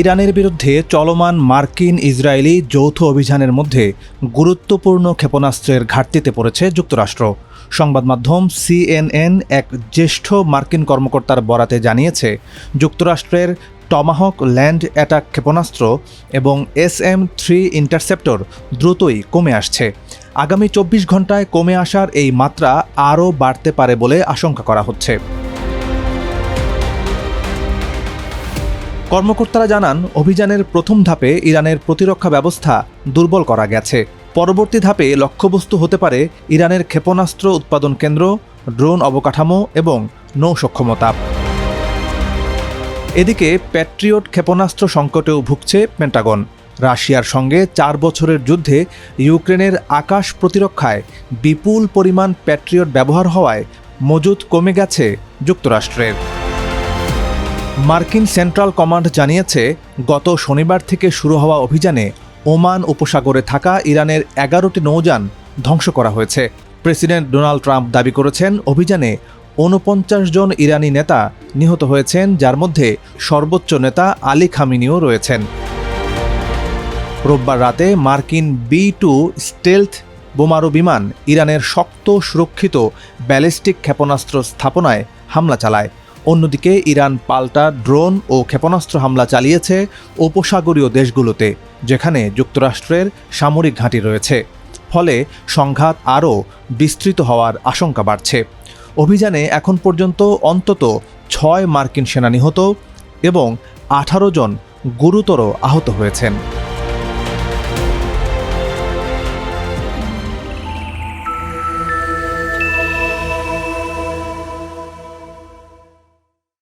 ইরানের বিরুদ্ধে চলমান মার্কিন ইসরায়েলি যৌথ অভিযানের মধ্যে গুরুত্বপূর্ণ ক্ষেপণাস্ত্রের ঘাটতিতে পড়েছে যুক্তরাষ্ট্র। সংবাদ মাধ্যম CNN এক জ্যেষ্ঠ মার্কিন কর্মকর্তার বরাতে জানিয়েছে, যুক্তরাষ্ট্রের টমাহক ল্যান্ড অ্যাটাক ক্ষেপণাস্ত্র এবং SM-3 ইন্টারসেপ্টর দ্রুতই কমে আসছে। আগামী 24 ঘণ্টায় কমে আসার এই মাত্রা আরও বাড়তে পারে বলে আশঙ্কা করা হচ্ছে। কর্মকর্তারা জানান, অভিযানের প্রথম ধাপে ইরানের প্রতিরক্ষা ব্যবস্থা দুর্বল করা গেছে। পরবর্তী ধাপে লক্ষ্যবস্তু হতে পারে ইরানের ক্ষেপণাস্ত্র উৎপাদন কেন্দ্র, ড্রোন অবকাঠামো এবং নৌ সক্ষমতা। এদিকে প্যাট্রিয়ট ক্ষেপণাস্ত্র সংকটেও ভুগছে পেন্টাগন। রাশিয়ার সঙ্গে 4 বছরের যুদ্ধে ইউক্রেনের আকাশ প্রতিরক্ষায় বিপুল পরিমাণ প্যাট্রিয়ট ব্যবহার হওয়ায় মজুত কমে গেছে যুক্তরাষ্ট্রের। মার্কিন সেন্ট্রাল কমান্ড জানিয়েছে, গত শনিবার থেকে শুরু হওয়া অভিযানে ওমান উপসাগরে থাকা ইরানের 11টি নৌযান ধ্বংস করা হয়েছে। প্রেসিডেন্ট ডোনাল্ড ট্রাম্প দাবি করেছেন, অভিযানে 49 জন ইরানি নেতা নিহত হয়েছেন, যার মধ্যে সর্বোচ্চ নেতা আলী খামিনিও রয়েছেন। রোববার রাতে মার্কিন B-2 স্টেলথ বোমারু বিমান ইরানের শক্ত সুরক্ষিত ব্যালিস্টিক ক্ষেপণাস্ত্র স্থাপনায় হামলা চালায়। অন্যদিকে ইরান পাল্টা ড্রোন ও ক্ষেপণাস্ত্র হামলা চালিয়েছে উপসাগরীয় দেশগুলোতে, যেখানে যুক্তরাষ্ট্রের সামরিক ঘাঁটি রয়েছে। ফলে সংঘাত আরও বিস্তৃত হওয়ার আশঙ্কা বাড়ছে। অভিযানে এখন পর্যন্ত অন্তত 6 মার্কিন সেনা নিহত এবং 18 জন গুরুতর আহত হয়েছেন।